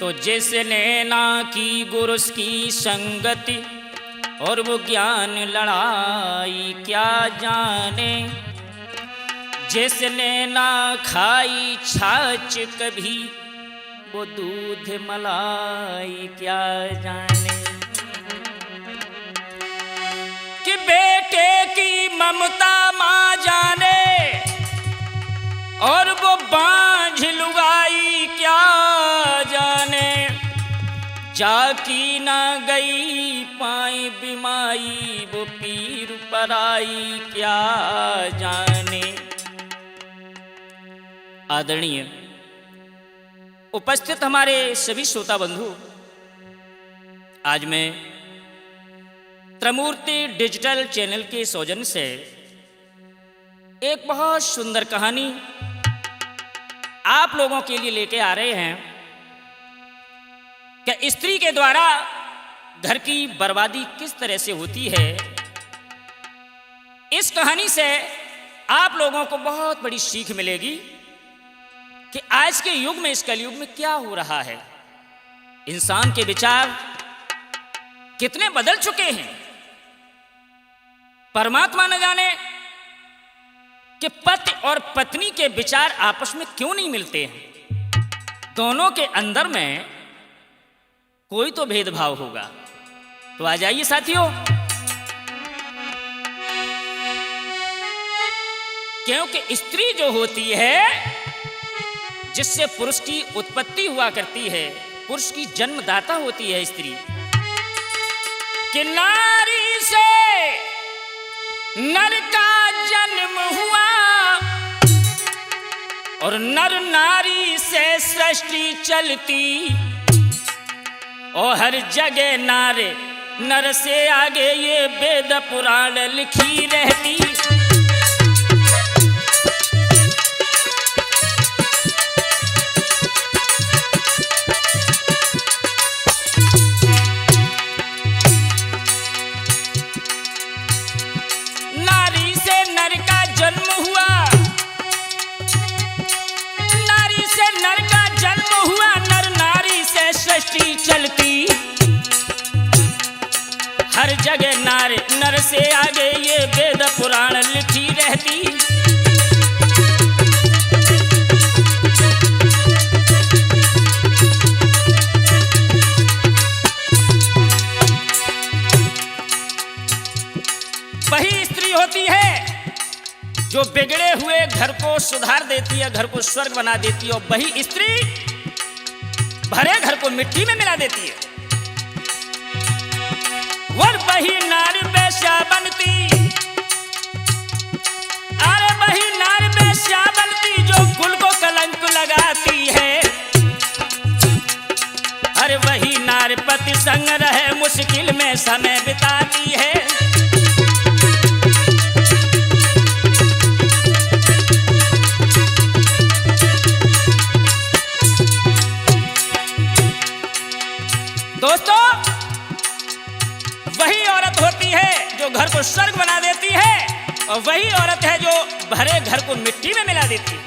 तो जिसने ना की गुरु की संगति और वो ज्ञान लड़ाई क्या जाने। जिसने ना खाई छाछ कभी वो दूध मलाई क्या जाने। कि बेटे की ममता माँ जाने और वो बांझ लुगाई क्या जाने। जाकी ना गई पाई बिमाई वो पीर पराई क्या जाने। आदरणीय उपस्थित हमारे सभी श्रोता बंधु, आज मैं त्रिमूर्ति डिजिटल चैनल के सौजन्य से एक बहुत सुंदर कहानी आप लोगों के लिए लेके आ रहे हैं कि स्त्री के द्वारा घर की बर्बादी किस तरह से होती है। इस कहानी से आप लोगों को बहुत बड़ी सीख मिलेगी कि आज के युग में, इस कलयुग में क्या हो रहा है। इंसान के विचार कितने बदल चुके हैं। परमात्मा न जाने कि पति और पत्नी के विचार आपस में क्यों नहीं मिलते हैं। दोनों के अंदर में कोई तो भेदभाव होगा। तो आ जाइए साथियों, क्योंकि स्त्री जो होती है, जिससे पुरुष की उत्पत्ति हुआ करती है, पुरुष की जन्मदाता होती है स्त्री। कि नारी से नर का जन्म हुआ और नर नारी से सृष्टि चलती। और हर जगह नारे नर से आगे ये वेद पुराण लिखी रहती। नारी से नर का जन्म हुआ, नारी से नर का जन्म हुआ, नर नारी से सृष्टि चलती। हर जगह नारे नर से आगे ये वेद पुराण लिखी रहती। वही स्त्री होती है जो बिगड़े हुए घर को सुधार देती है, घर को स्वर्ग बना देती है। और वही स्त्री भरे घर को मिट्टी में मिला देती है। और वही नारी बेश्या बनती, अरे वही नारी बेश्या बनती जो कुल को कलंक लगाती है। अरे वही नारी पति संग रहे मुश्किल में समय बिताती है। दोस्तों, वही औरत होती है जो घर को स्वर्ग बना देती है, और वही औरत है जो भरे घर को मिट्टी में मिला देती है।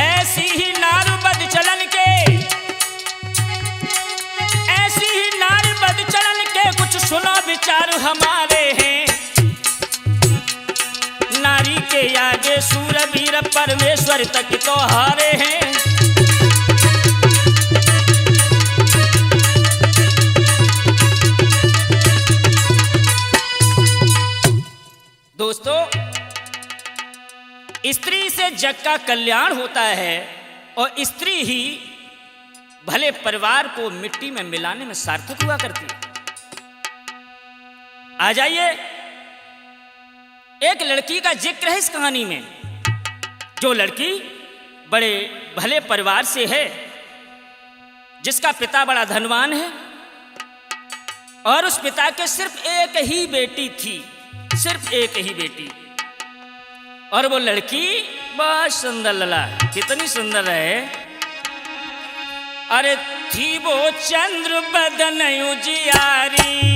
ऐसी ही नारी बद चलन के, ऐसी ही नारी बद चलन के कुछ सुनो विचार हमारे हैं। नारी के आगे सूरवीर परमेश्वर तक तो हारे हैं। दोस्तों, स्त्री से जग का कल्याण होता है और स्त्री ही भले परिवार को मिट्टी में मिलाने में सार्थक हुआ करती है। आ जाइए, एक लड़की का जिक्र है इस कहानी में, जो लड़की बड़े भले परिवार से है, जिसका पिता बड़ा धनवान है और उस पिता के सिर्फ एक ही बेटी थी, सिर्फ एक ही बेटी। और वो लड़की बहुत सुंदर, लला कितनी सुंदर है। अरे थी वो चंद्र बदन उजियारी,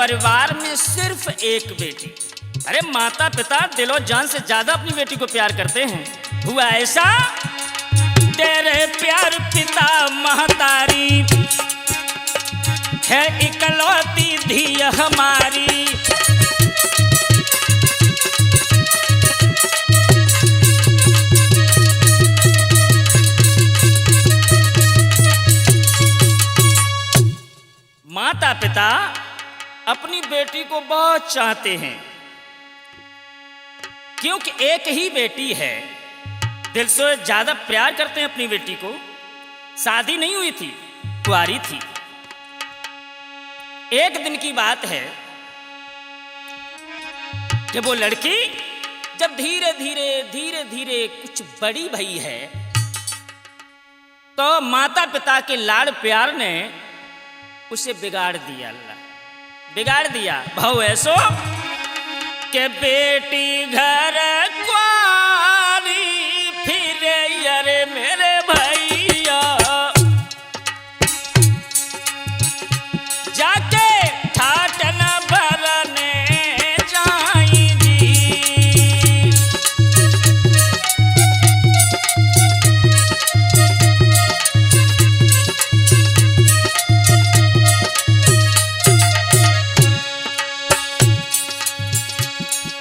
परिवार में सिर्फ एक बेटी। अरे माता पिता दिलो जान से ज्यादा अपनी बेटी को प्यार करते हैं। हुआ ऐसा, तेरे प्यार पिता महतारी है इकलौती धी हमारी। माता पिता अपनी बेटी को बहुत चाहते हैं, क्योंकि एक ही बेटी है, दिल से ज्यादा प्यार करते हैं अपनी बेटी को। शादी नहीं हुई थी, कुंवारी थी। एक दिन की बात है कि वो लड़की जब धीरे धीरे कुछ बड़ी भई है, तो माता पिता के लाड़ प्यार ने उसे बिगाड़ दिया। अल्लाह बिगाड़ दिया। भाव ऐसो के बेटी घर कुंवारी फिरे अरे मेरे भैया, जाके ठाट न भरने जाएंगी।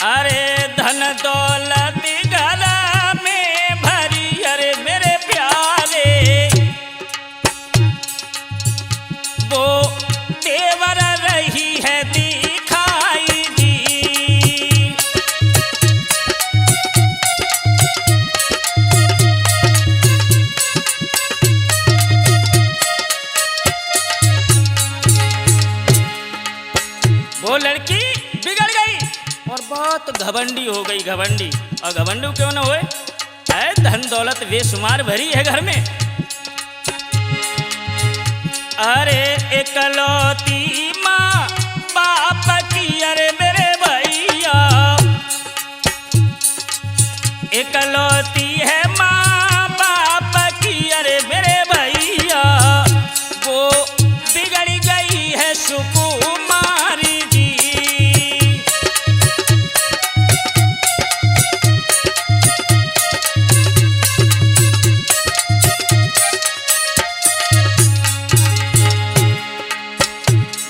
अरे धन दौलत गला में भरी अरे मेरे प्यारे, वो तेवर रही है दिखाई दी। वो लड़की बिगड़ गई और बहुत घमंडी हो गई, घमंडी। और घमंडी क्यों ना हुए, है धन दौलत बेशुमार भरी है घर में। अरे इकलौती माँ बाप की अरे मेरे भैया, इकलौती है माँ बाप की अरे मेरे भैया, वो बिगड़ गई है सुकुमारी जी।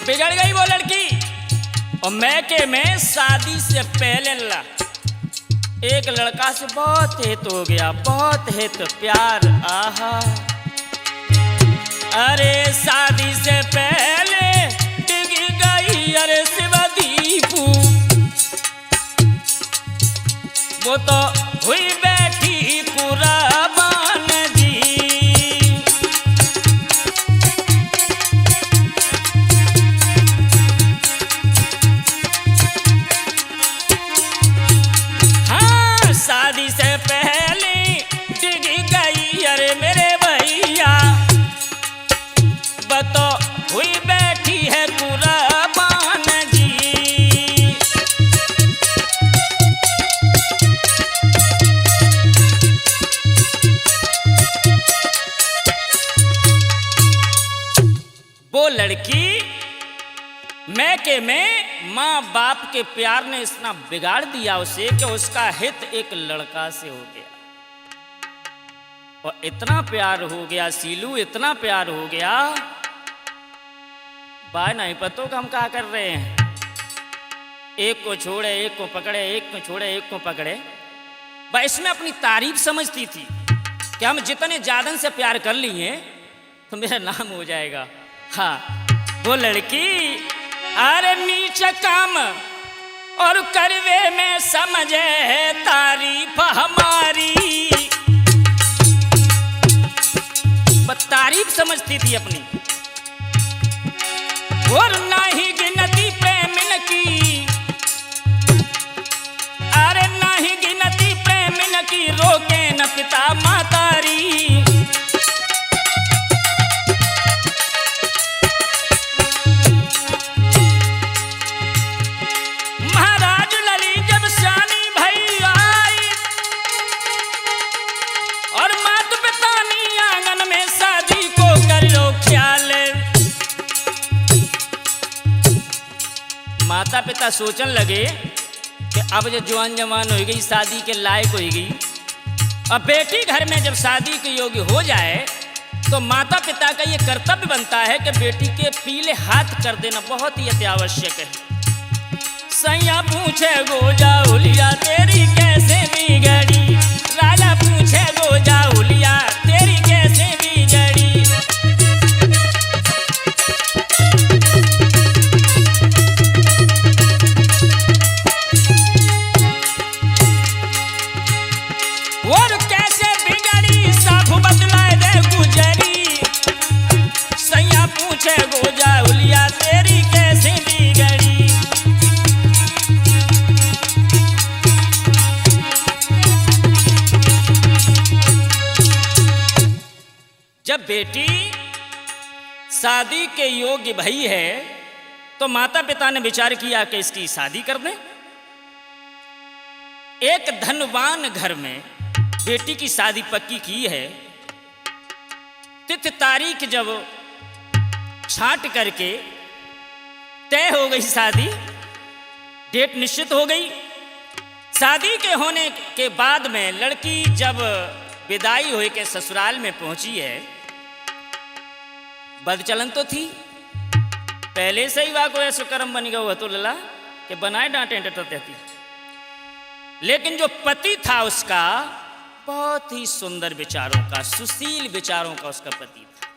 बिगड़ गई वो लड़की। और मैके में शादी से पहले एक लड़का से बहुत हित हो गया, बहुत हित प्यार। आहा अरे शादी से पहले डिग गई अरे शिवदीपू, वो तो हुई बैठी कुराबान जी। शादी से पहले डिग गई अरे मेरे भैया, बतो हुई बैठी है कुराबान जी। वो लड़की मैके में माँ बाप के प्यार ने इतना बिगाड़ दिया उसे कि उसका हित एक लड़का से हो गया। और इतना प्यार हो गया सीलू, इतना प्यार हो गया, बाय नहीं पतो कि हम क्या कर रहे हैं। एक को छोड़े एक को पकड़े, एक को छोड़े एक को पकड़े। वह इसमें अपनी तारीफ समझती थी कि हम जितने ज्यादा से प्यार कर लिए तो मेरा नाम हो जाएगा। हाँ वो लड़की अरे नीच काम और करवे में समझे तारीफ हमारी, तारीफ समझती थी अपनी। और ना ही गिनती प्रेमिन की, अरे ना ही गिनती प्रेमिन की, रोके न पिता मातारी। माता पिता सोचन लगे कि अब जब जवान जवान हो गई, शादी के लायक हो गई, अब बेटी घर में जब शादी के योग्य हो जाए तो माता पिता का ये कर्तव्य बनता है कि बेटी के पीले हाथ कर देना बहुत ही अति आवश्यक है। सैया पूछे गोजा हुलिया तेरी कैसे बिगड़ी, राजा पूछे गोजा हुलिया तेरी कैसे बिगड़ी। और कैसे बिगड़ी सब बदलाए दे गुजरी, सैया पूछे गोजा हुलिया तेरी कैसे बिगड़ी। जब बेटी शादी के योग्य भई है तो माता पिता ने विचार किया कि इसकी शादी कर दें। एक धनवान घर में बेटी की शादी पक्की की है। तिथि तारीख जब छांट करके तय हो गई, शादी डेट निश्चित हो गई। शादी के होने के बाद में लड़की जब विदाई हो के ससुराल में पहुंची है, बदचलन तो थी, पहले से ही वाह को ऐसा कर्म बन गया हुआ तो लला कि बनाए डांटे डटती। लेकिन जो पति था उसका बहुत ही सुंदर विचारों का, सुशील विचारों का उसका पति था।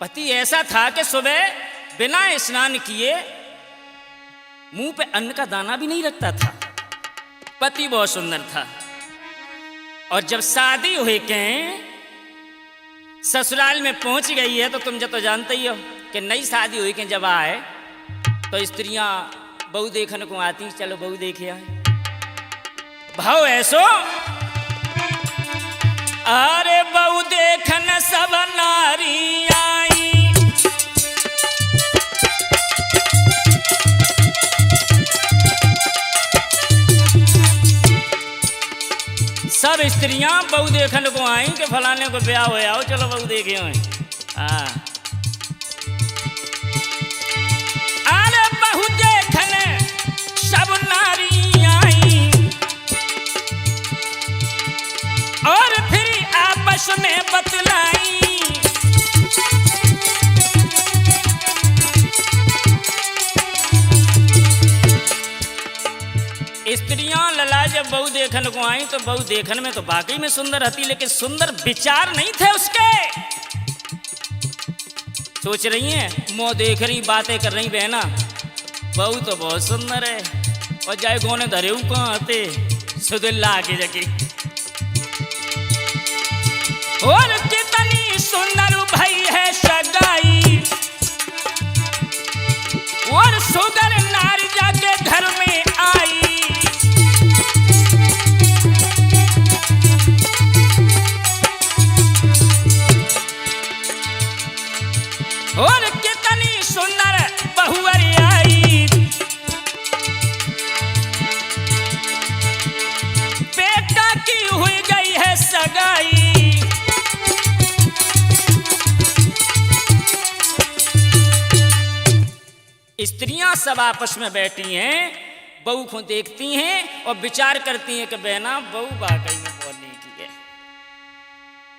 पति ऐसा था कि सुबह बिना स्नान किए मुंह पे अन्न का दाना भी नहीं रखता था। पति बहुत सुंदर था। और जब शादी हुई के ससुराल में पहुंच गई है तो तुम जब तो जानते ही हो कि नई शादी हुई के जब आए तो स्त्रियां बहू देखने को आती, चलो बहू देखे आए। भाव ऐसो अरे बहू देखन सब नारी आई, सब स्त्रियां बहू देखने को आई कि फलाने को ब्याह हो आओ, चलो बहू देखे आए। अरे बहू देखने सब नारी आई और फिर आपस में बतलाई, स्त्रियां लला जब बहू देखने को आई तो बहू देखने में तो वाकई में सुंदर हती, लेकिन सुंदर विचार नहीं थे उसके। सोच रही हैं, मुंह देख रही, बातें कर रही, बहना बहू तो बहुत सुंदर है और जाए गोने धरे कहाँ आते सुदिल्ला आगे जगे। और कितनी सुंदर भाई है सगाई और सुगर नारी जाके घर में आई, और कितनी सुंदर बहुअरी आई, बेटा की हुई गई है सगाई। स्त्रियां सब आपस में बैठी हैं, बहू को देखती हैं और विचार करती हैं कि बहना बहू वाकई में बहुत नीक है,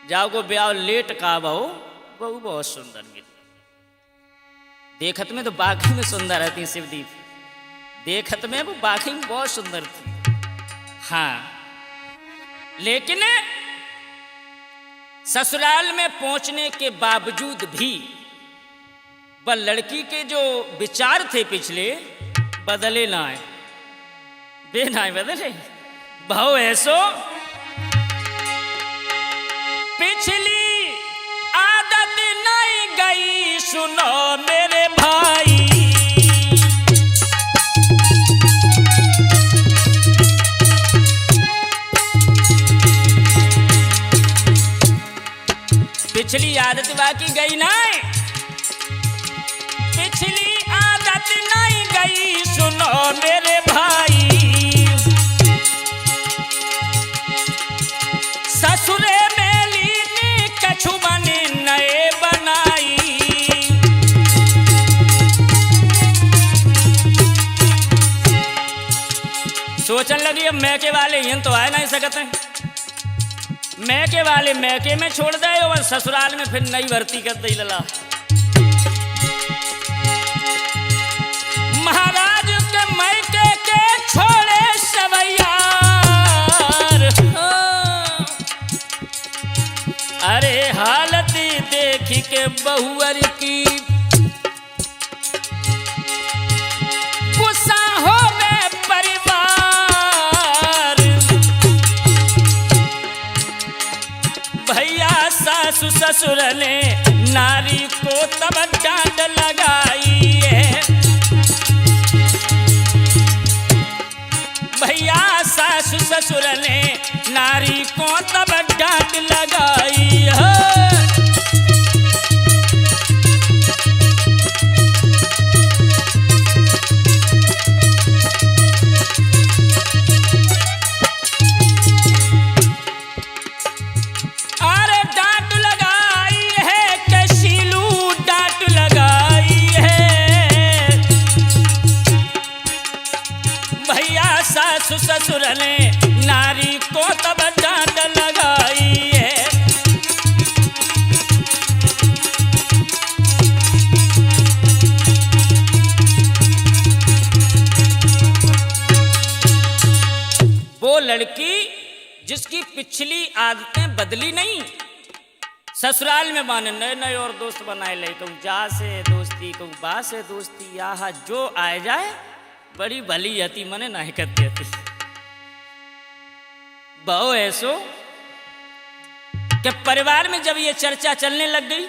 जाओ को ब्याह लेट का बहू बहुत सुंदर मिली। देखत में तो बाकी में सुंदर रहती शिवदीप, देखत में वो बाकी में बहुत सुंदर थी। हाँ, लेकिन ससुराल में पहुंचने के बावजूद भी वह लड़की के जो विचार थे पिछले बदले ना आए, बे ना बदले। भाव ऐसो पिछली आदत नहीं गई, सुनो मेरे भाई, पिछली आदत बाकी गई नहीं, पिछली आदत नहीं गई, सुनो मेरे भाई, ससुरे में लीनी कछु बने नए बनाई। सोचने लगी अब मैके वाले इन तो आए नहीं सकते, मैके वाले मैके में छोड़ दे और ससुराल में फिर नई भर्ती कर दी लला। महाराज के मैके के छोड़े सवैयार, अरे हालत देख के बहुअर की गुस्सा हो गए परिवार। भैया सासु ससुर ने नारी को तब डांट लगाई है, भैया सासु ससुर ने नारी को तब डांट लगाई है। अरे डांट लगाई है के शीलू डांट लगाई है, भैया सासु ससुर ने नारी को तब डांट लगाई है। वो लड़की जिसकी पिछली आदतें बदली नहीं, ससुराल में माने नए नए और दोस्त बनाए ले, कहूँ जा से दोस्ती कहूँ बा से दोस्ती, यहाँ जो आए जाए बड़ी भली हती मने नहीं करती हती। बहु ऐसो कि परिवार में जब ये चर्चा चलने लग गई,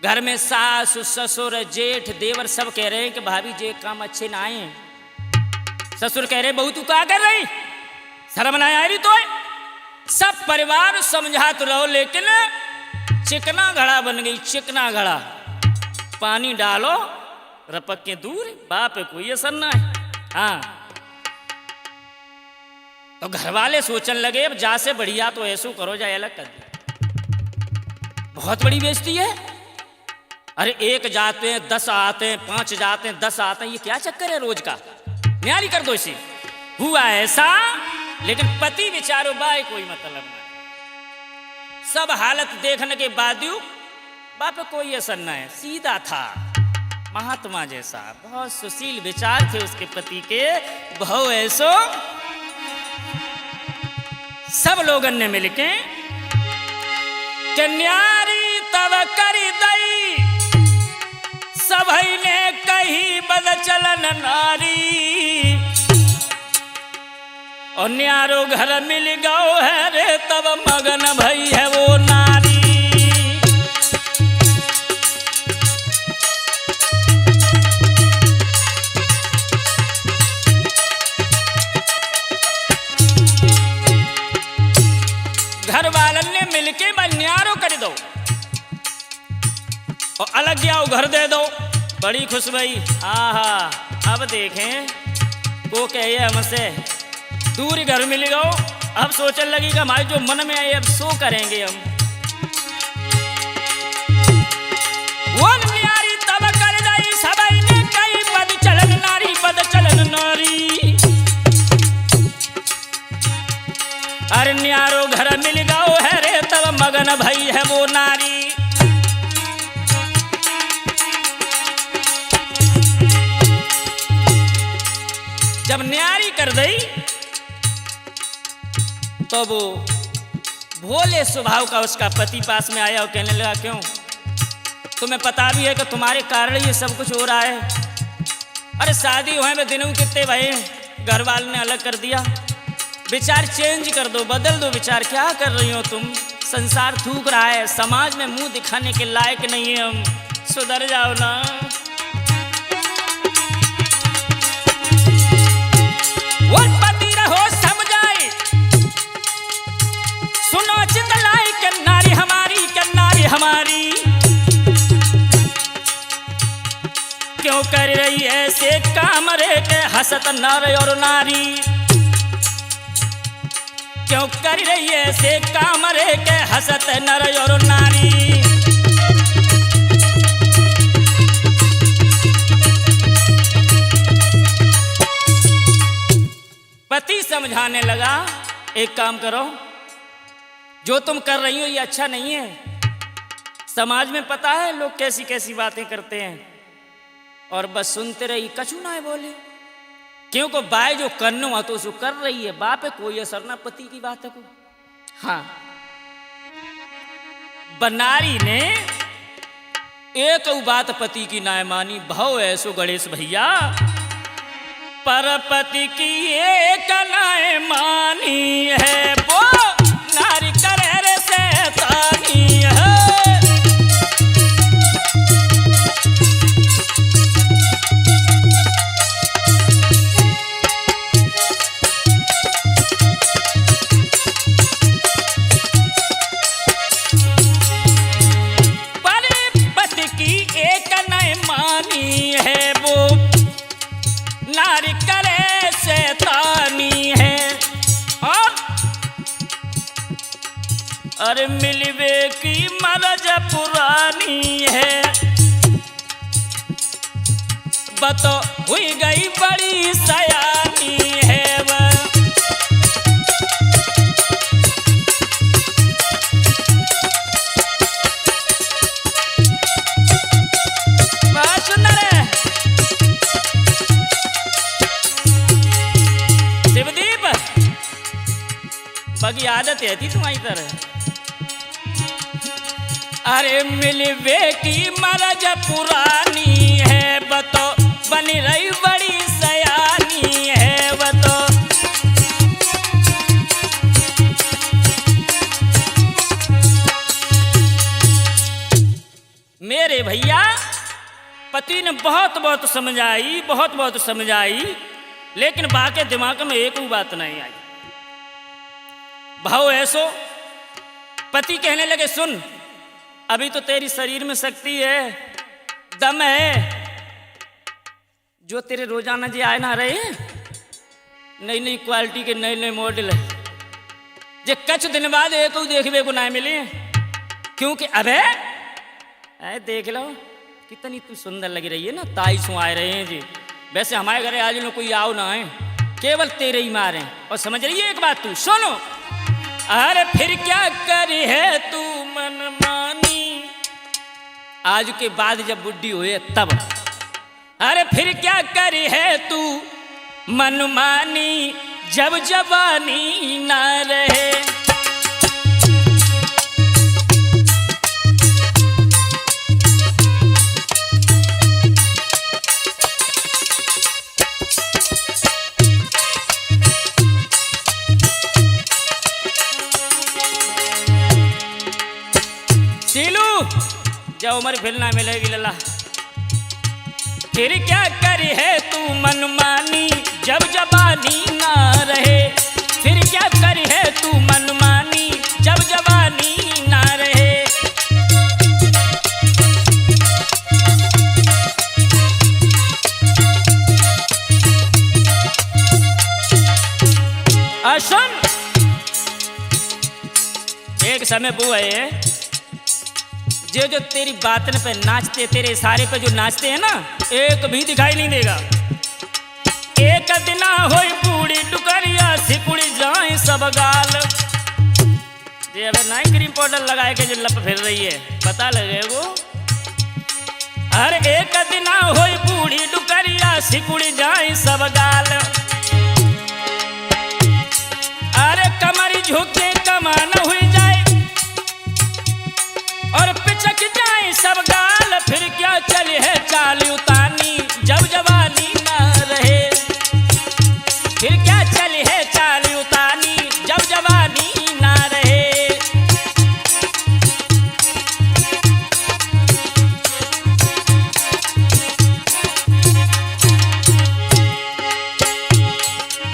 घर में सास ससुर जेठ देवर सब कह रहे हैं कि भाभी जे काम अच्छे ना आए। ससुर कह रहे बहू तू क्या कर रही, शर्म ना आ रही तो है। सब परिवार समझा तो रहो, लेकिन चिकना घड़ा बन गई, चिकना घड़ा। पानी डालो रपक के दूर, बाप कोई असर ना है। हाँ तो घर वाले सोचने लगे अब जा से बढ़िया तो ऐसो करो जाए अलग कर दे, बहुत बड़ी बेइज्जती है। अरे एक जाते हैं 10 आते हैं, 5 जाते हैं 10 आते हैं, ये क्या चक्कर है रोज का, न्यारी कर दो इसे। हुआ ऐसा, लेकिन पति विचारो बाय कोई मतलब नहीं। सब हालत देखने के बाद बाप कोई असर न है, सीधा था महात्मा जैसा, बहुत सुशील विचार थे उसके पति के। बहु ऐसो सब लोगन ने मिलके न्यारी तब करी दई, सभई ने कही बद चलन नारी, और न्यारो घर मिल गओ है रे तब मगन भई है वो नारी। घर वालन ने मिलके न्यारो कर दो और अलग जाओ घर दे दो, बड़ी खुश भई। आहा अब देखें को कहे हमसे दूर घर मिल गओ, अब सोचने लगी कि हमारे जो मन में आए अब सो करेंगे हम। वो न्यारी तब कर दई, सबई ने कई बद चलन नारी, बद चलन नारी। अरे न्यारो घर मिल गओ है रे तब मगन भई है वो नारी। जब न्यारी कर दई तो वो भोले स्वभाव का उसका पति पास में आया और कहने लगा क्यों, तुम्हें पता भी है कि तुम्हारे कारण ये सब कुछ हो रहा है। अरे शादी हुए में दिनों कितने भये, घर वाले ने अलग कर दिया, विचार चेंज कर दो, बदल दो विचार। क्या कर रही हो तुम, संसार थूक रहा है, समाज में मुंह दिखाने के लायक नहीं है हम, सुधर जाओ ना। वो पति रहो समझाए, सुनो चितलाई के नारी हमारी, के नारी हमारी क्यों कर रही ऐसे काम रे के हसत नर और नारी, क्यों कर रही ऐसे काम रे के हसत नर और नारी। पति समझाने लगा, एक काम करो, जो तुम कर रही हो ये अच्छा नहीं है। समाज में पता है लोग कैसी कैसी बातें करते हैं, और बस सुनते रही, कछु ना बोले, क्योंकि बाय जो करनो हो तो उसको कर रही है, बाप है कोई असर ना पति की बात है को। हाँ, बनारी ने एक बात पति की ना मानी, भाव ऐसो गणेश भैया, पर पति की एक ना मानी है, वो नारी करे रे शैतानी है। नारी करे शैतानी है, और अरे मिलवे की मरज पुरानी है, बतो हुई गई बड़ी सयानी है वह। बाकी आदत है थी तुम्हारी तरह। अरे मिलवे की मरज पुरानी है, बतो बनी रही बड़ी सयानी है बतो। मेरे भैया पति ने बहुत बहुत समझाई, लेकिन बाके दिमाग में एक भी बात नहीं आई। भाव ऐसो, पति कहने लगे, सुन अभी तो तेरी शरीर में शक्ति है, दम है, जो तेरे रोजाना जी आए ना रहे नई नई क्वालिटी के नए नए मॉडल है, जे कुछ दिन बाद एक देखने को ना मिले, क्योंकि अबे देख लो कितनी तू सुंदर लग रही है ना, ताई सु आए रहे हैं जी। वैसे हमारे घर आज लोग कोई आओ ना है, केवल तेरे ही मारे। और समझ रही है एक बात, तू सुनो, अरे फिर क्या करी है तू मनमानी, आज के बाद जब बुढ़ी हुए तब। अरे फिर क्या करी है तू मनमानी, जब जवानी ना रहे। जब उम्र फिर ना मिलेगी लला। फिर क्या करी है तू मनमानी, जब जवानी ना रहे। फिर क्या करी है तू मनमानी, जब जवानी ना रहे। सुन, एक समय बुआ है, जो तेरी बातन पे नाचते, तेरे इशारे पे जो नाचते हैं ना, एक भी दिखाई नहीं देगा। एक दिना होई बूढ़ी डुकरिया, सिकुड़ी जाए सब गाल। ये अब नाई क्रीम पाउडर लगाए के जो लप फिर रही है, पता लगे वो। हर एक दिना होई बूढ़ी डुकरिया, सिकुड़ी जाए सब गाल। अरे कमरी झुके कमान हुई जाए, और पिचक जाए सब गाल। फिर क्या चली है चाल उतानी, जब जवानी ना रहे। फिर क्या चली है चाल उतानी, जब जवानी ना रहे।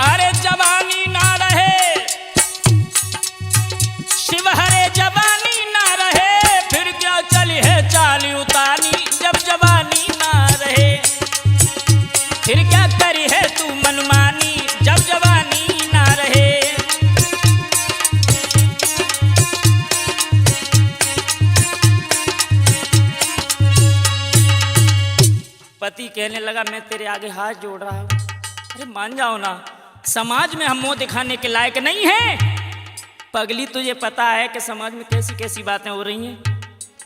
अरे जवानी ना रहे, शिव हरे जवानी ना रहे। फिर क्या चली है चाल उतानी, जब जवानी ना रहे। फिर क्या करी है तू मनमानी, जब जवानी ना रहे। पति कहने लगा, मैं तेरे आगे हाथ जोड़ रहा हूं, अरे मान जाओ ना। समाज में हम मुंह दिखाने के लायक नहीं हैं। पगली, तुझे पता है कि समाज में कैसी कैसी बातें हो रही हैं।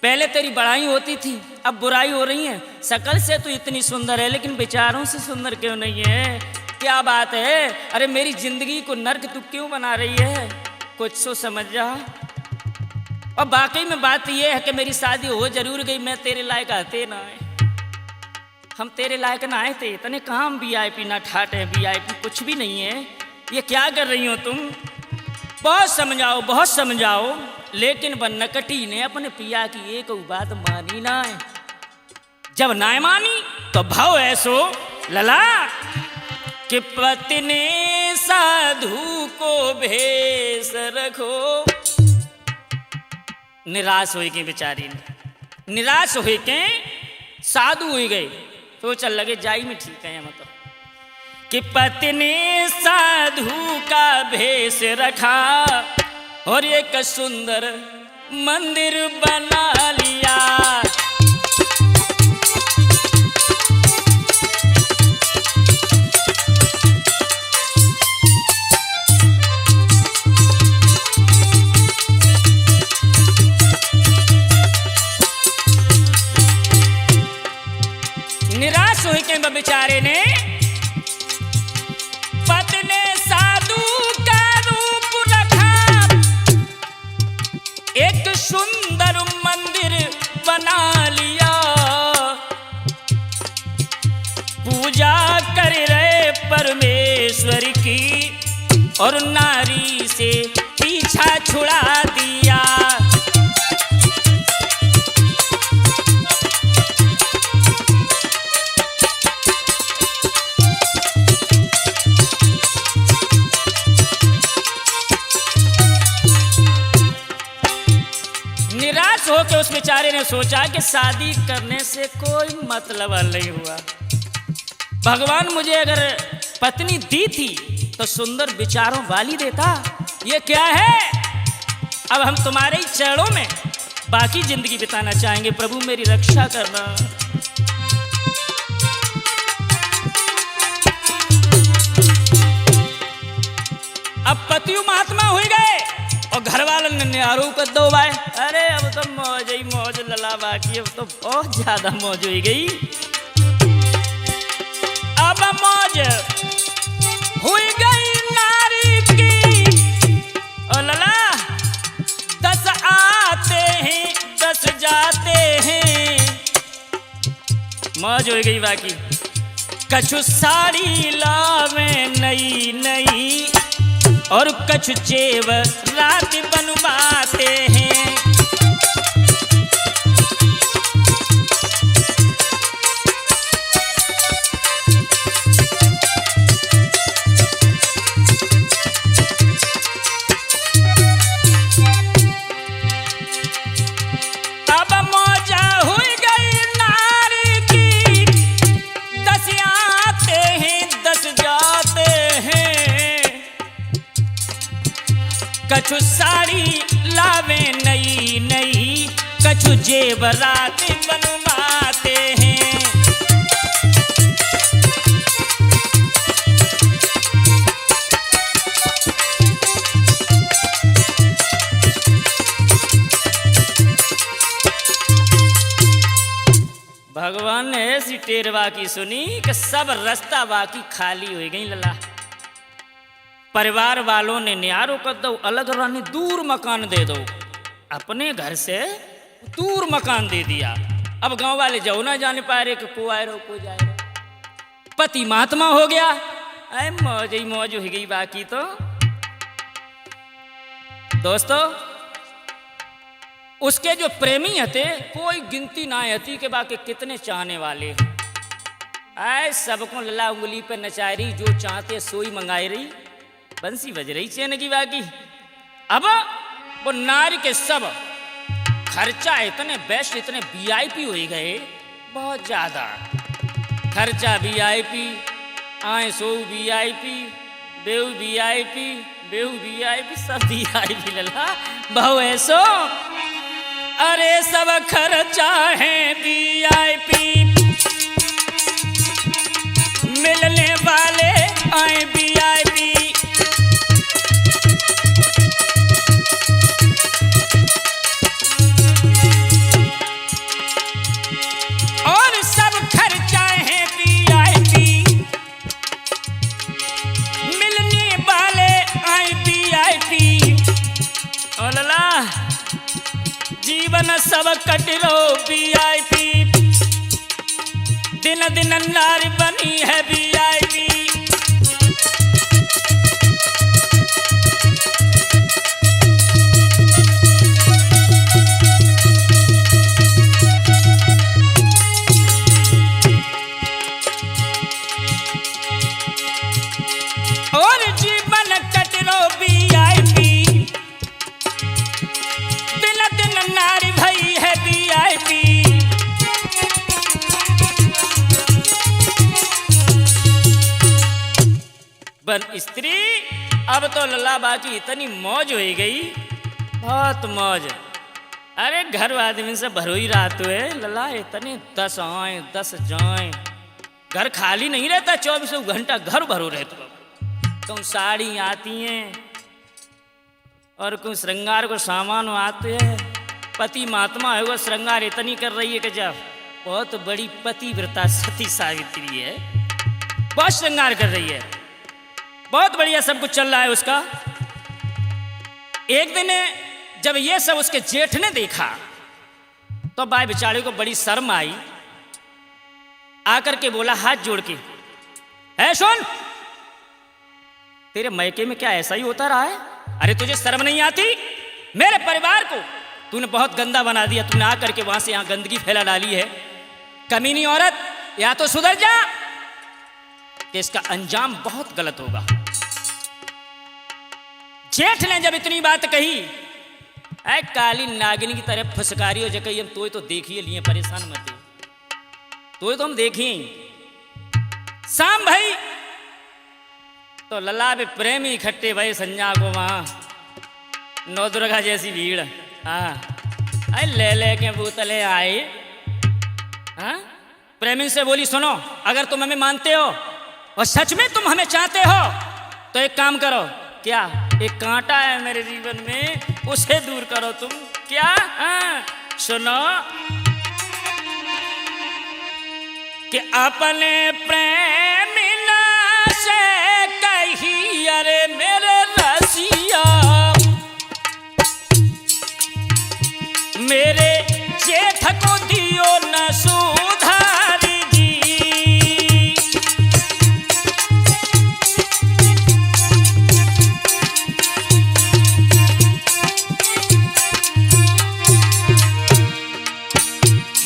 पहले तेरी बड़ाई होती थी, अब बुराई हो रही है। शकल से तो इतनी सुंदर है, लेकिन विचारों से सुंदर क्यों नहीं है? क्या बात है? अरे मेरी जिंदगी को नर्क तू क्यों बना रही है? कुछ तो समझ जा। और बाकी में बात यह है कि मेरी शादी हो जरूर गई, मैं तेरे लायक आते ना आए। हम तेरे लायक ना आए थे। इतने काम VIP ना ठाट है, VIP कुछ भी नहीं है। ये क्या कर रही हो तुम? बहुत समझाओ, बहुत समझाओ, लेकिन वह नकटी ने अपने पिया की एक बात मानी ना है। जब ना मानी तो भाव ऐसो लला कि पत्नी साधु को भेष रखो। निराश हुई के बेचारी ने, निराश हुई के साधु हुई गई। तो चल लगे जाई में ठीक है मतलब कि पत्नी साधु का भेष रखा और एक सुंदर मंदिर बना लिया। निराश हुई के बेचारे ने पत्नी साधु का रूप रखा, एक सुंदर मंदिर बना लिया। पूजा कर रहे परमेश्वर की और नारी से पीछा छुड़ा दिया। निराश होकर उस बेचारे ने सोचा कि शादी करने से कोई मतलब नहीं हुआ। भगवान मुझे अगर पत्नी दी थी तो सुंदर विचारों वाली देता। ये क्या है? अब हम तुम्हारे ही चरणों में बाकी जिंदगी बिताना चाहेंगे। प्रभु मेरी रक्षा करना। अब पतियु महात्मा हुई गए और घर वालों ने आरोप कर दो भाई। अरे अब तो मौज ही मौज लला, बाकी अब तो बहुत ज्यादा मौज हो गई। अब मौज हुई गई नारी की और लला 10 आते हैं 10 जाते हैं। मौज हो गई बाकी। कछु साड़ी लावे नई नई और कछु जेवर रात बनवाते हैं। अब मौजा हुई गई नारी की, 10 आते हैं 10 जाते हैं। कछु साड़ी लावे नई नई, कछु जेवरात बनवाते हैं। भगवान ने ऐसी टेरवा की सुनी कि सब रास्ता बाकी खाली हो गई लला। परिवार वालों ने न्यारो कर दो, अलग रहने दूर मकान दे दो। अपने घर से दूर मकान दे दिया। अब गांव वाले जाओ ना जाने पा रहे कि को आए रहो को जाए रहो। पति महात्मा हो गया। अरे मौज ही मौज हो गई बाकी तो। दोस्तों, उसके जो प्रेमी हते कोई गिनती ना हती के बाकी कितने चाहने वाले हैं। आए सबको लला उंगली पे नचा रही, जो चाहते सोई मंगाई रही, बंसी बज रही चैन की बाकी। अब वो नारी के सब खर्चा इतने बेस्ट, इतने VIP हो गए, बहुत ज्यादा खर्चा VIP, आए सो VIP, बेहू VIP, बेहू VIP, सब VIP लला बहु ऐसो। अरे सब खर्चा है VIP, मिलने वाले आए VIP। जीवन सब कटरो वीआईपी, दिन दिन नारी बनी है वीआईपी। और जीवन कटरो वीआईपी, दिन दिन नारी भई है वीआईपी। बन स्त्री अब तो लल्लाबा की इतनी मौज हो गई, बहुत मौज। अरे घर आदमी से भरो ही रहा तो है लल्ला, इतने 10 आए 10 जाए, घर खाली नहीं रहता, 24 घंटा घर भरो रहते। तो साड़ी आती हैं और कुछ श्रृंगार को सामान आते हैं। पति महात्मा है वो श्रृंगार इतनी कर रही है कि जब बहुत बड़ी पतिव्रता सती सावित्री है, बहुत श्रृंगार कर रही है, बहुत बढ़िया सब कुछ चल रहा है उसका। एक दिन जब ये सब उसके जेठ ने देखा तो बाई बेचारे को बड़ी शर्म आई, आकर के बोला हाथ जोड़ के, है सुन, तेरे मैके में क्या ऐसा ही होता रहा है? अरे तुझे शर्म नहीं आती? मेरे परिवार को तूने बहुत गंदा बना दिया, तूने आकर के वहां से यहां गंदगी फैला डाली है। कमीनी औरत, या तो सुधर जा कि इसका अंजाम बहुत गलत होगा। जेठ ने जब इतनी बात कही, ऐ काली नागिन की तरह फुसकारी हो जगह, हम तो देखिए लिए, परेशान मत हो, तो हम देखें। शाम भाई तो लल्ला पे प्रेमी इकट्ठे भाई संजा को वहां नवदुर्गा जैसी भीड़, हाँ ले ले के बोतले आए। हाँ प्रेमी से बोली, सुनो, अगर तुम हमें मानते हो और सच में तुम हमें चाहते हो तो एक काम करो। क्या? एक कांटा है मेरे जीवन में, उसे दूर करो तुम। क्या? हाँ सुनो कि अपने प्रेमी से कही, अरे मेरे रसिया, मेरे जेठ को दियो न सुधारी जी।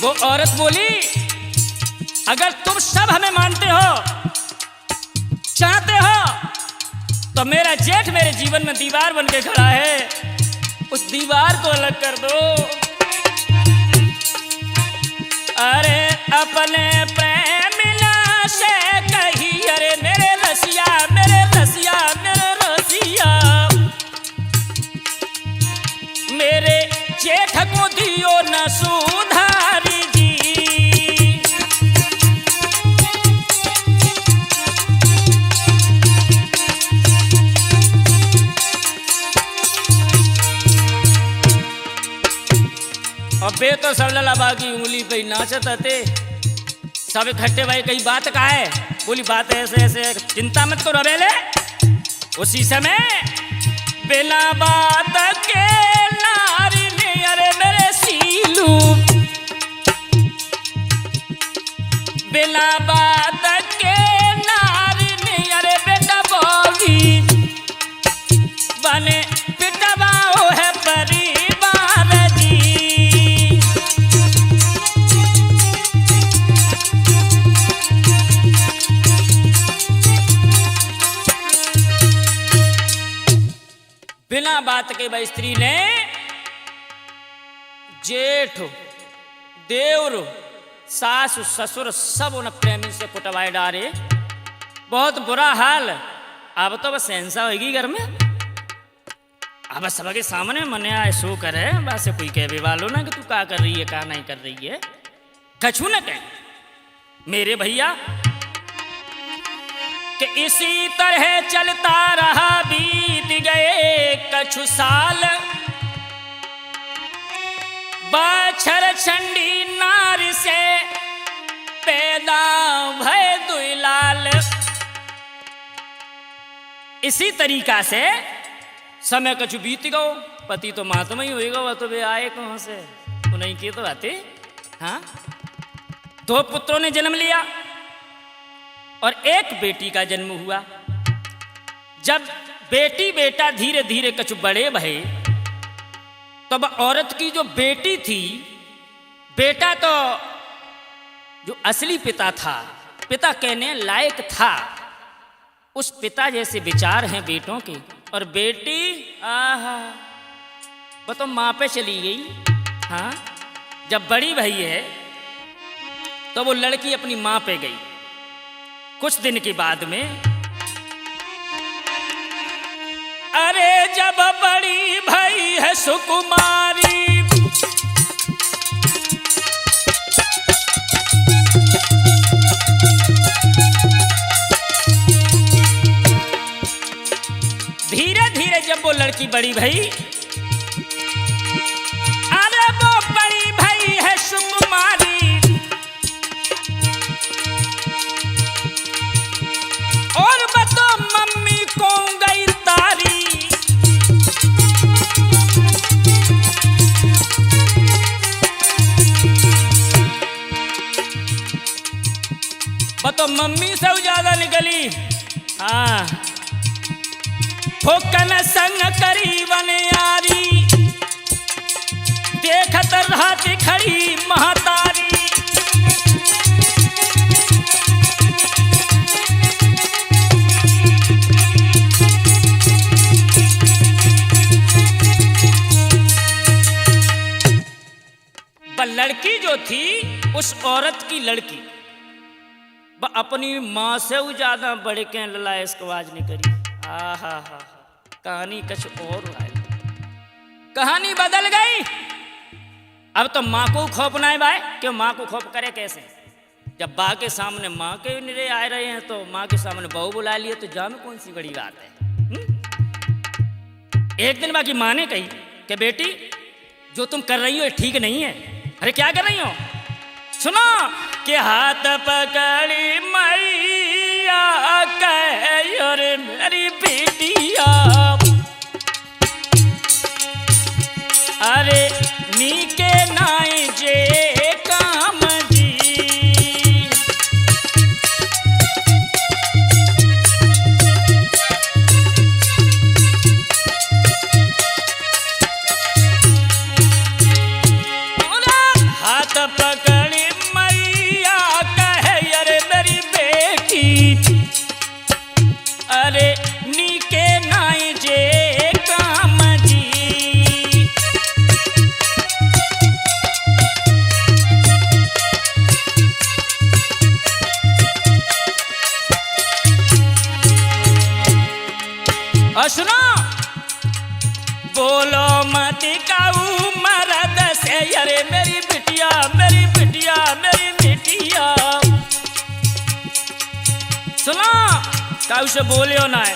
वो औरत बोली, अगर तुम सब हमें मानते हो, चाहते हो, तो मेरा जेठ मेरे जीवन में दीवार बन के खड़ा है, उस दीवार को अलग कर दो। अरे अपने प्रेमिला से कही, अरे मेरे रसिया, मेरे रसिया, मेरे रसिया, मेरे जेठ को दियो न सुधारी जी। बे तो सब लल्लाबा की उंगली पे नाचत थे, सब इकट्ठे भाई, कई बात का है? बोली बात ऐसे ऐसे, चिंता मत करो बेले। उसी समय बिना बात के नारी ने, अरे मेरे सीलू, बिना बात के नारी ने, अरे बेटा बोगी बने पिटवाओ है परिवार जी। बिना बात के भाई स्त्री ने जेठ, देवर, सास, ससुर सब उन प्रेमी से कुटवाए डारे। बहुत बुरा हाल। अब तो बस हिंसा होगी घर में। अब सबके सामने मने ऐसो करे, बस कोई कह भी वालो ना कि तू क्या कर रही है, क्या नहीं कर रही है। कछु न कह मेरे भैया कि इसी तरह चलता रहा, बीत गए कछु साल। बाछर छंडी नार से पैदा भय दुलाल। इसी तरीका से समय कछु बीत गो। पति तो महात्मा ही होएगा, वह तो वे आए कहाँ से, उन्हीं की तो आते। हाँ, 2 पुत्रों ने जन्म लिया और एक बेटी का जन्म हुआ। जब बेटी बेटा धीरे धीरे कुछ बड़े भये, तब औरत की जो बेटी थी, बेटा तो जो असली पिता था, पिता कहने लायक था, उस पिता जैसे विचार हैं बेटों के, और बेटी आहा वो तो माँ पे चली गई। हाँ, जब बड़ी भई है तो वो लड़की अपनी माँ पे गई। कुछ दिन के बाद में, अरे जब बड़ी भई है सुकुमारी, धीरे धीरे जब वो लड़की बड़ी भई, अरे वो बड़ी भई है सुकुमारी, और बतो मम्मी को गई तारी। बतो मम्मी से ज्यादा निकली। हाँ, फुकन संग करीबन यारी, देखत रहती खड़ी महतारी। लड़की जो थी, उस औरत की लड़की, वह अपनी माँ से ज्यादा बड़े के ललायस को आज नहीं करी। आहा हा, कहानी कुछ और आई, कहानी बदल गई। अब तो माँ को खौफ ना है भाई, क्यों माँ को खौफ करे कैसे? जब बा के सामने माँ के निरे आ रहे हैं, तो माँ के सामने बहू बुला लिए, तो जा में कौन सी बड़ी बात है? एक दिन बाकी माँ ने कही कि बेटी जो तुम कर रही हो ये ठीक नहीं है। अरे क्या कर रही हो? सुनो कि हाथ पकड़ी मैया कहे और मेरी बेटिया, अरे नीके नाई जे काम जी। हाथ पकड़ी मैया कहे अरे मेरी बेटी, अरे नीके नाई जे काम जी। और सुनो, बोलो मत काऊ मरद से, अरे मेरी बिटिया मेरी बिटिया मेरी बिटिया। सुनो, काऊ से बोलियो ना है,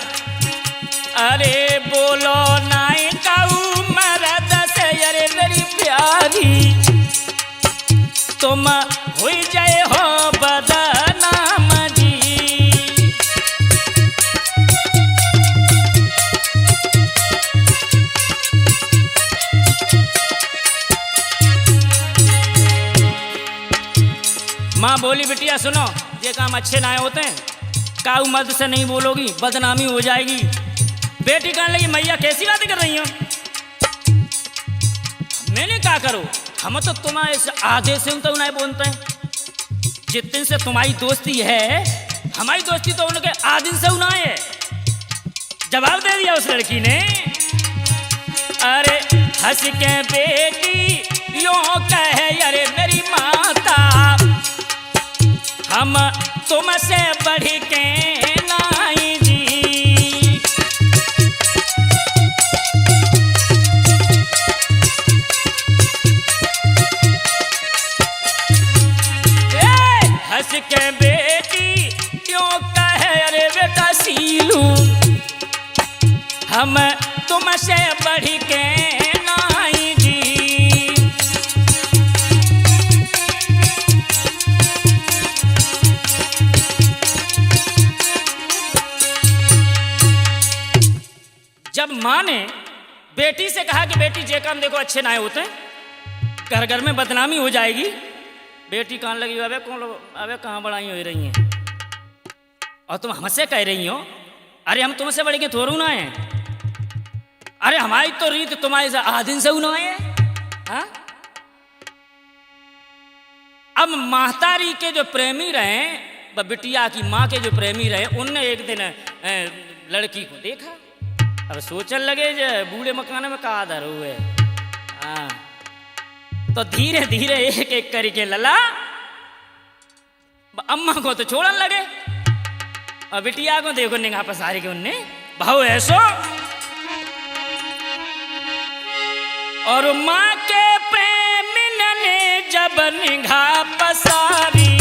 अरे बोलो ना काऊ मरद से, अरे मेरी प्यारी तुम हुई जाए हो बदनाम जी। माँ बोली बिटिया सुनो, ये काम अच्छे ना होते हैं, काऊ मर्द से नहीं बोलोगी बदनामी हो जाएगी। बेटी कहने लगी मैया कैसी बातें कर रही हो? मैंने क्या करो, हम तो तुम्हारे आधे से तो नहीं बोलते हैं। जिस दिन से तुम्हारी दोस्ती है, हमारी दोस्ती तो उनके आधे से उना है। जवाब दे दिया उस लड़की ने, अरे हंस के बेटी यो कहे अरे मेरी माता, हम तुमसे बढ़ के नाई जी। हंस के बेटी क्यों कहे अरे बेटा सीलू, हम तुमसे बढ़ के नाई जी। जब माँ ने बेटी से कहा कि बेटी जे काम देखो अच्छे ना होते, घर घर में बदनामी हो जाएगी। बेटी कहने लगी अबे कौन अबे कहाँ बड़ाई हो रही हैं, और तुम हमसे कह रही हो? अरे हम तुमसे बड़े के थोड़ू ना है, अरे हमारी तो रीत तुम्हारे से आदिन से ना है। हाँ? अब महतारी के जो प्रेमी रहे, बिटिया की माँ के जो प्रेमी रहे, उनने एक दिन लड़की को देखा। अब सोचने लगे जो बूढ़े मकान में का आदर हुए। हाँ, तो धीरे धीरे एक एक करके लला अम्मा को तो छोड़न लगे, और बिटिया को देखो निगाह पसारी के उनने भाव ऐसो। और माँ के प्रेमी ने जब निगाह पसारी,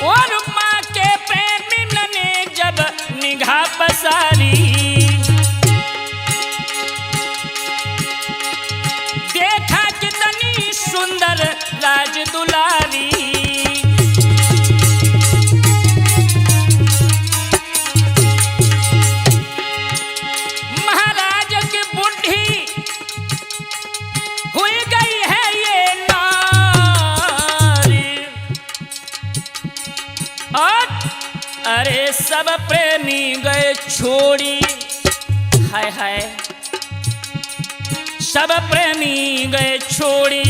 और माँ के प्रेमी ने जब निगाह पसारी, देखा कितनी सुंदर राज दुलारी। अरे सब प्रेमी गए छोड़ी, हाय हाय, सब प्रेमी गए छोड़ी,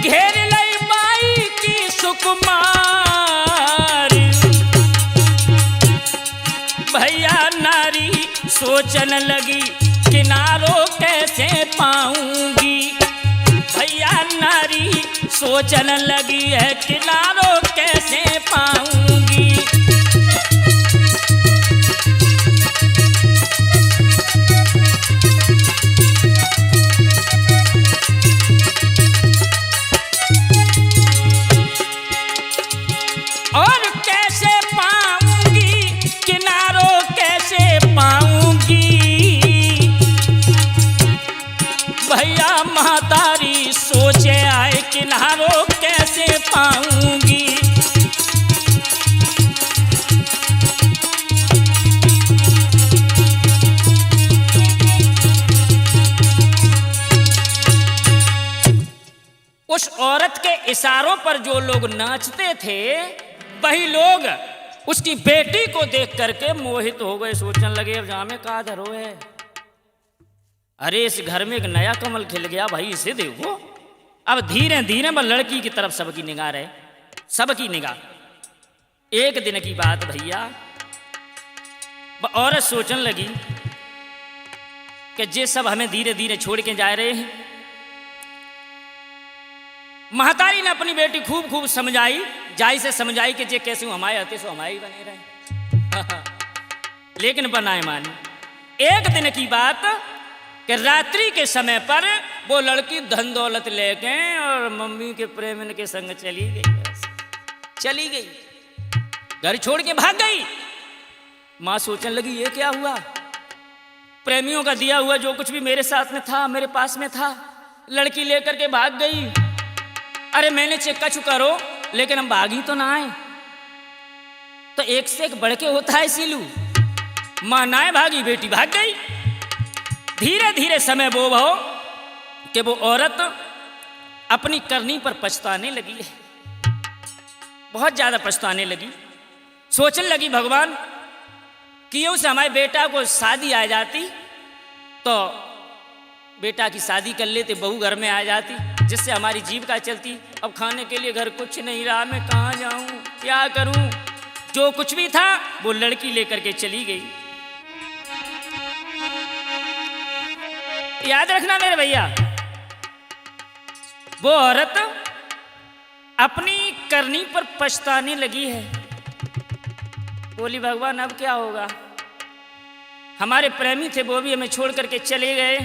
घेर लई बाई की सुकुमार। भैया नारी सोचन लगी किनारों कैसे पाऊंगी, भैया नारी सोचन लगी है किनारों कैसे पाऊंगी। और कैसे पाऊंगी किनारों कैसे पाऊंगी, भैया महतारी सोचे आए किनारों कैसे पाऊंगी। उस औरत के इशारों पर जो लोग नाचते थे, वही लोग उसकी बेटी को देख करके मोहित हो गए, सोचने लगे अब जामे का धरो है, अरे इस घर में एक नया कमल खिल गया भाई, इसे देखो। अब धीरे धीरे वह लड़की की तरफ सबकी निगाह रहे, सबकी निगाह। एक दिन की बात भैया, वह औरत सोचने लगी कि जे सब हमें धीरे धीरे छोड़ के जा रहे हैं। महतारी ने अपनी बेटी खूब खूब समझाई, जाई से समझाई कि जे कैसे हमारे आते सो हमारे ही बने रहे, लेकिन बनाए मानी। एक दिन की बात कि रात्रि के समय पर वो लड़की धन दौलत लेके और मम्मी के प्रेमन के संग चली गई, घर छोड़ के भाग गई। माँ सोचने लगी ये क्या हुआ, प्रेमियों का दिया हुआ जो कुछ भी मेरे साथ में था, मेरे पास में था, लड़की लेकर के भाग गई। अरे मैंने चेक कर चुका रो, लेकिन हम भागी तो ना आए, तो एक से एक बढ़ के होता है सीलू। माँ ना भागी, बेटी भाग गई। धीरे धीरे समय वो हो कि वो औरत अपनी करनी पर पछताने लगी है, बहुत ज्यादा पछताने लगी। सोचने लगी भगवान कि उसे हमारे बेटा को शादी आ जाती तो बेटा की शादी कर लेते, बहू घर में आ जाती, जिससे हमारी जीविका चलती। अब खाने के लिए घर कुछ नहीं रहा, मैं कहाँ जाऊं, क्या करूं। जो कुछ भी था वो लड़की लेकर के चली गई। याद रखना मेरे भैया, वो औरत अपनी करनी पर पछताने लगी है। बोली भगवान अब क्या होगा, हमारे प्रेमी थे वो भी हमें छोड़ करके चले गए,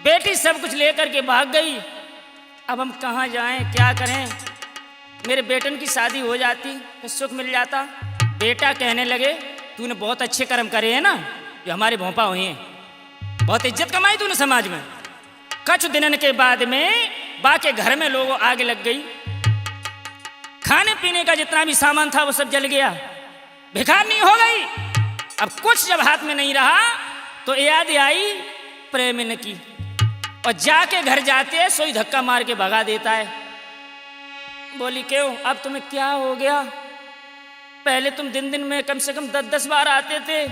बेटी सब कुछ लेकर के भाग गई, अब हम कहाँ जाएं, क्या करें। मेरे बेटन की शादी हो जाती तो सुख मिल जाता। बेटा कहने लगे तूने बहुत अच्छे कर्म करे हैं ना, जो हमारे भोंपा हुए हैं, बहुत इज्जत कमाई तूने समाज में। कुछ दिनन के बाद में बा के घर में लोगों आग लग गई। खाने पीने का जितना भी सामान था वो सब जल गया, भिखारनी हो गई। अब कुछ जब हाथ में नहीं रहा तो याद आई प्रेमिन की, और जाके घर जाते सोई धक्का मार के भगा देता है। बोली क्यों, अब तुम्हें क्या हो गया? पहले तुम दिन दिन में कम से कम 10-10 बार आते थे,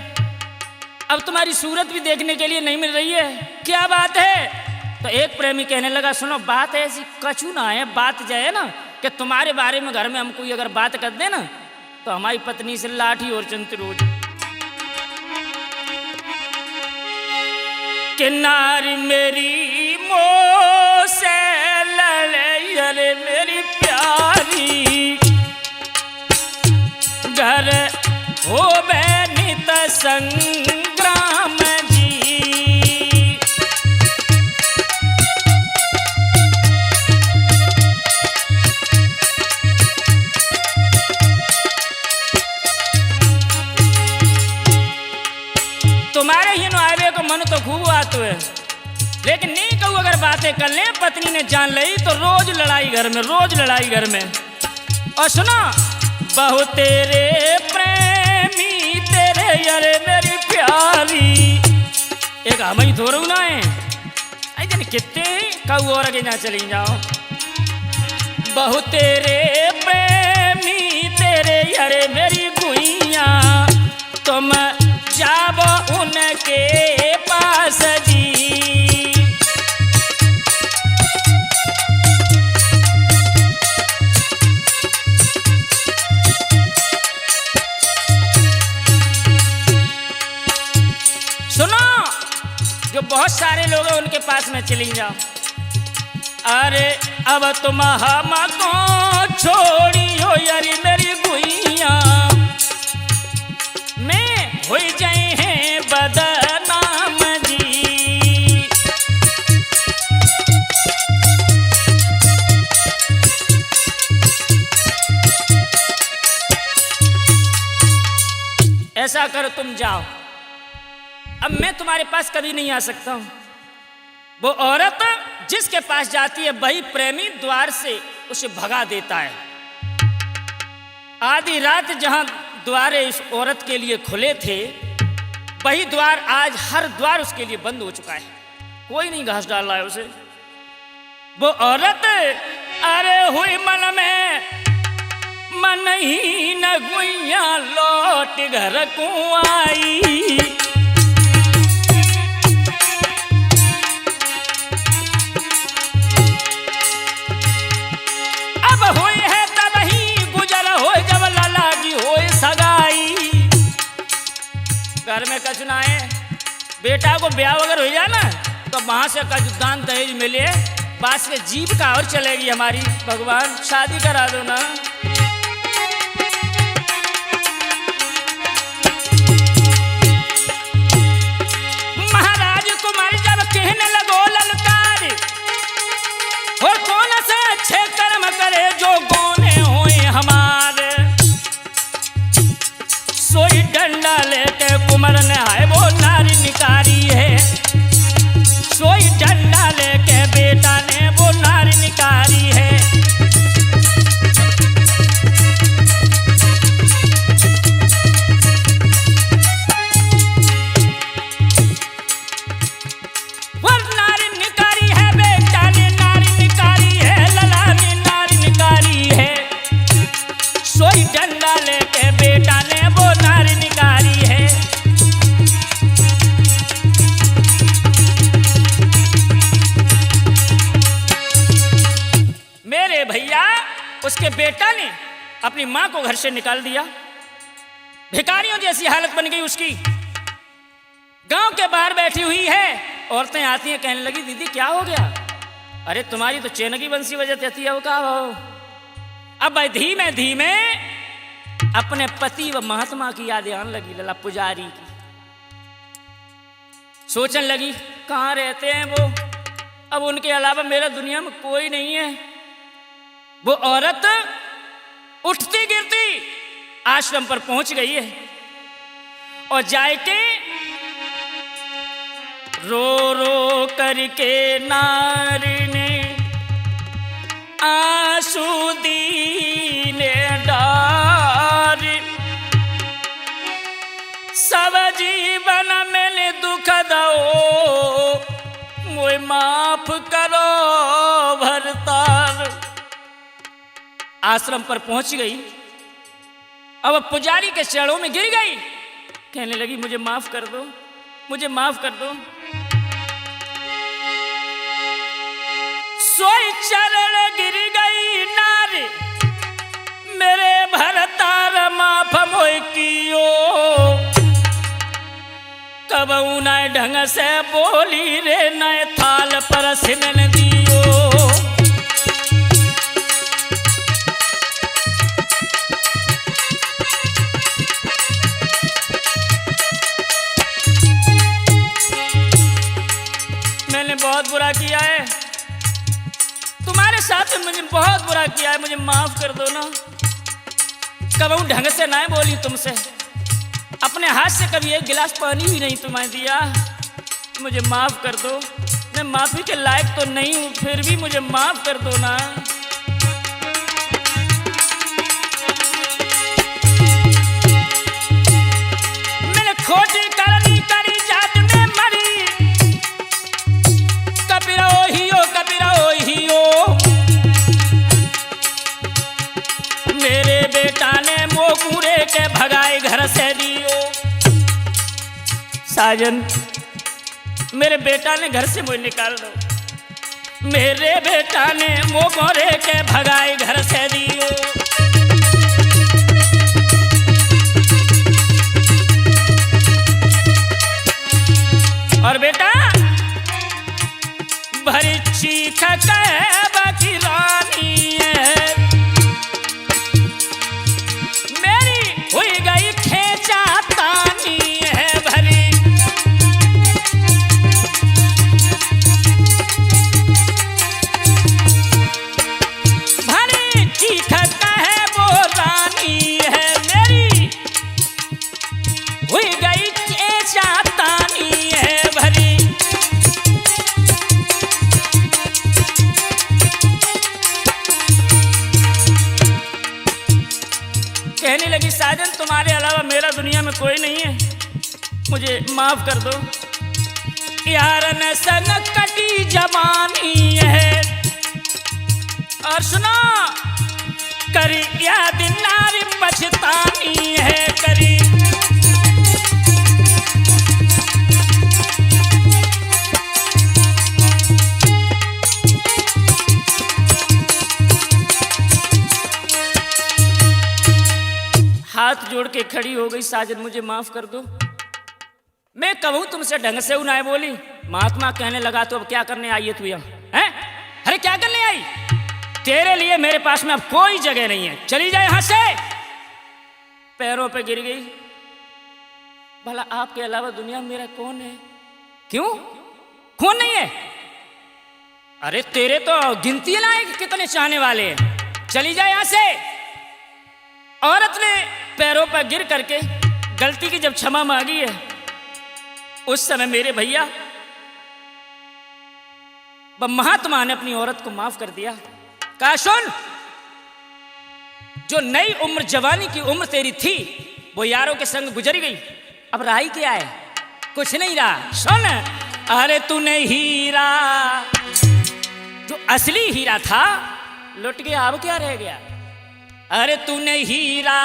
अब तुम्हारी सूरत भी देखने के लिए नहीं मिल रही है, क्या बात है? तो एक प्रेमी कहने लगा, सुनो बात ऐसी कछु ना है, बात जो है ना कि तुम्हारे बारे में घर में हम कोई अगर बात कर दे ना तो हमारी पत्नी से लाठी और चलती रोज। कि नारी मेरी मोह से लड़े, अरे मेरी प्यारी, घर हो नित संग्राम जी। तुम्हारे ही आवे को मन तो खूब आते है, लेकिन नहीं कहूँ अगर बातें कर ले पत्नी ने जान ली तो रोज लड़ाई घर में, रोज लड़ाई घर में। और सुनो बहु तेरे प्रेमी तेरे यारे मेरी प्यारी, एक हम ही थोड़ू ना है जन कितने कहू और आगे ना चली जाओ। बहु तेरे प्रेमी तेरे यारे मेरी गुइया, तुम जाबो उनके पास जी। सुनो जो बहुत सारे लोग हैं उनके पास में चली जाओ। अरे अब तुम हमको छोड़ी हो यारी मेरी गुइया, मैं हो जाए हैं बदनाम जी। ऐसा करो तुम जाओ, अब मैं तुम्हारे पास कभी नहीं आ सकता हूं। वो औरत जिसके पास जाती है वही प्रेमी द्वार से उसे भगा देता है। आधी रात जहां द्वारे इस औरत के लिए खुले थे वही द्वार आज हर द्वार उसके लिए बंद हो चुका है, कोई नहीं घास डाल रहा है उसे। वो औरत अरे हुई मन में मन ही न गुइया लौट घर को आई। घर में कछु ना है, बेटा को ब्याह वगैरह हो जाए ना तो वहां से कछु दान दहेज मिले, बास के जीव का और चलेगी हमारी। भगवान शादी करा दो ना। महाराज कुमार जब कहने लगो ललकार, और कौन से अच्छे कर्म करे जो गौने होए हमारे, सोई डंडा लेके कुमार ने आए वो नारी निकारी है, सोई डंडा लेके बेटा ने वो नारी निकारी है। वो नारी निकारी है, बेटा ने नारी निकारी है, लला ने नारी निकारी है, सोई डंडा लेके बेटा ने वो नारी निकारी है। मेरे भैया उसके बेटा ने अपनी मां को घर से निकाल दिया, भिखारियों जैसी हालत बन गई उसकी। गांव के बाहर बैठी हुई है, औरतें आती हैं कहने लगी दीदी क्या हो गया? अरे तुम्हारी तो चैन की बंसी बजाती है, वो कहा हो। अब धीमे धीमे अपने पति व महात्मा की यादें आने लगी, लला पुजारी की। सोचने लगी कहाँ रहते हैं वो, अब उनके अलावा मेरा दुनिया में कोई नहीं है। वो औरत उठती गिरती आश्रम पर पहुंच गई है और जाके रो रो करके नारी ने आंसू दीने डार, सब जीवन में दुख दो मोय माफ करो भरतार। आश्रम पर पहुंच गई, अब पुजारी के चरणों में गिर गई, कहने लगी मुझे माफ कर दो, मुझे माफ कर दो। सोई चरण गिर गई नारी, मेरे भरतार माफ मोय कियो। कबहू न ढंग से बोली रे, न थाल पर सिमन दियो। मैंने बहुत बुरा किया है, तुम्हारे साथ मुझे बहुत बुरा किया है, मुझे माफ कर दो ना। कबहू ढंग से ना बोली तुमसे, अपने हाथ से कभी एक गिलास पानी भी नहीं तुम्हें दिया, मुझे माफ कर दो। मैं माफी के लायक तो नहीं हूं, फिर भी मुझे माफ कर दो ना। मैंने खोटी करनी करी, जात में मरी, कबीरा ओहियो, कबीरा ओहियो। मेरे बेटा ने मोगूरे के भगाए घर से दियो। साजन मेरे बेटा ने घर से मुझे निकाल दो, मेरे बेटा ने मोगूरे के भगाए घर से दियो। और बेटा भरी चीख कहबा की रानी है, मेरी हुई गई खेचा तानी है भरी। भरी चीख कहे वो रानी है, मेरी हुई गई खेचा तानी है भरी। कहने लगी साजन तुम्हारे अलावा मेरा दुनिया में कोई नहीं है, मुझे माफ कर दो। यार न संग कटी जवानी है, और सुनो करी याद नारी पछतानी है करी। हाथ जोड़ के खड़ी हो गई, साजन मुझे माफ कर दो। मैं कहूं तुमसे ढंग से उन्हें बोली। महात्मा कहने लगा तो अब क्या करने आई है तू यहाँ, हैं? अरे क्या करने आई? तेरे लिए मेरे पास में अब कोई जगह नहीं है, चली जाए यहां से। पैरों पे गिर गई, भला आपके अलावा दुनिया में मेरा कौन है? क्यों कौन नहीं है? अरे तेरे तो गिनती ना है कि कितने चाहने वाले हैं, चली जाए यहां से। औरत ने पैरों पर गिर करके गलती की जब क्षमा मांगी है, उस समय मेरे भैया महात्मा ने अपनी औरत को माफ कर दिया। कहा सुन, जो नई उम्र जवानी की उम्र तेरी थी वो यारों के संग गुजर गई, अब रहा ही क्या है? कुछ नहीं रहा। सुन, अरे तूने हीरा जो असली हीरा था लुट गया, अब क्या रह गया? अरे तूने हीरा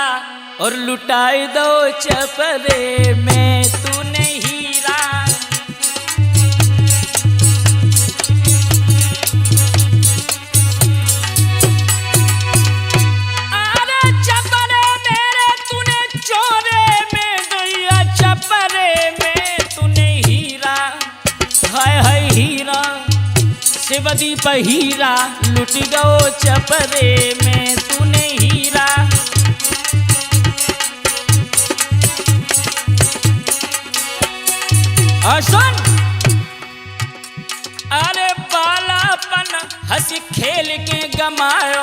और लुटाए दो चपरे में, तूने हीरा। अरे चपरे मेरे तूने चोरे में गया, चपरे में तूने हीरा। हाय हाय हीरा शिवदीप हीरा लुट गयो चपरे में, तूने हीरा। और सुन, अरे बालापन हंसी खेल के गमायो,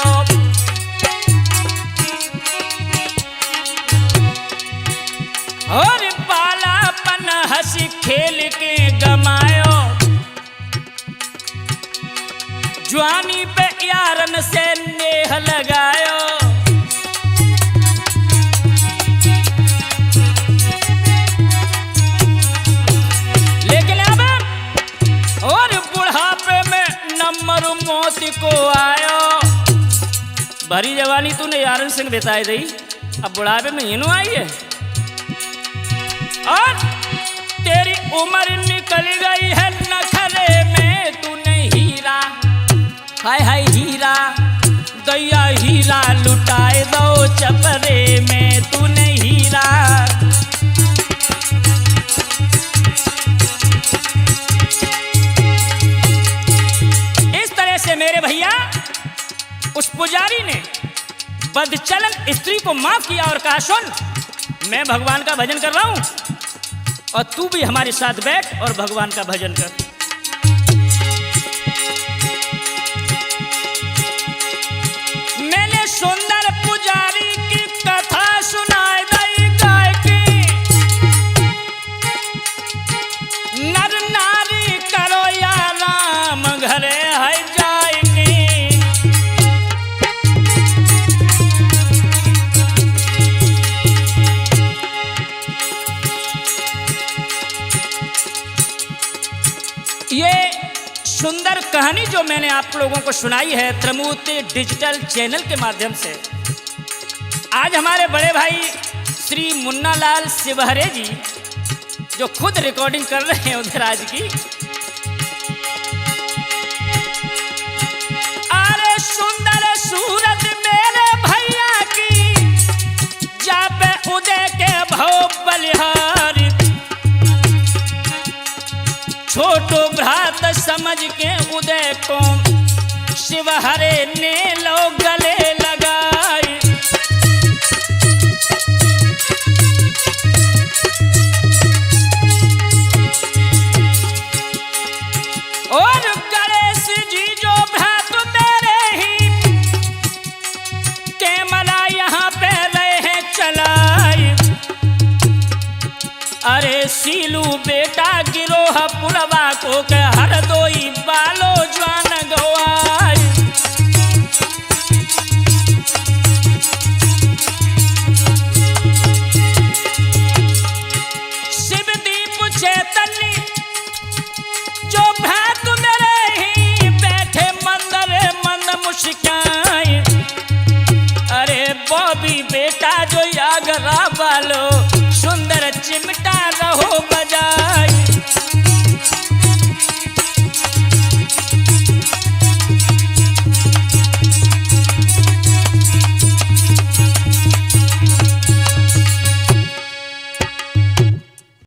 और बालापन हंसी खेल के गमायो। जवानी पे यारन से नेह लगायो। लेकिन अब और बुढ़ापे में नंबर मौत को आयो। भरी जवानी तूने यारन सिंह बिताई दी, अब बुढ़ापे में इनो आई है और तेरी उम्र निकल गई है नखरे में तूने हीरा, हाय हाय हीरा दैया हीरा लुटाए दो चपरे में तूने हीरा। इस तरह से मेरे भैया उस पुजारी ने बदचलन स्त्री को माफ किया और कहा सुन, मैं भगवान का भजन कर रहा हूं और तू भी हमारे साथ बैठ और भगवान का भजन कर। मैंने सुंदर पुजारी की कथा सुनाई दई गाय की, नर नारी करो या राम घरे है जाएगी। ये सुंदर कहानी जो मैंने आप लोगों को सुनाई है त्रिमूर्ति डिजिटल चैनल के माध्यम से, आज हमारे बड़े भाई श्री मुन्ना लाल शिवहरे जी जो खुद रिकॉर्डिंग कर रहे हैं उधर आज की। अरे सुंदर सूरत मेरे भैया की, जापे उदय के भव बलिहारी, छोटो भ्रात समझ के उदय को शिवहरे ने लो गले लगाई। और गणेश जी जो भ्रात मेरे ही कैमरा यहाँ पे रहे चलाई। अरे सीलू बेटा गिरोह पुरवा को के हर दोई बालो ज्वान गवाई। शिवदीप चैतन्य जो भ्रात मेरे ही बैठे मंदर मंद मुस्काई। अरे बॉबी बेटा जो यागरा बालो सुंदर चिमटा रहो बजा।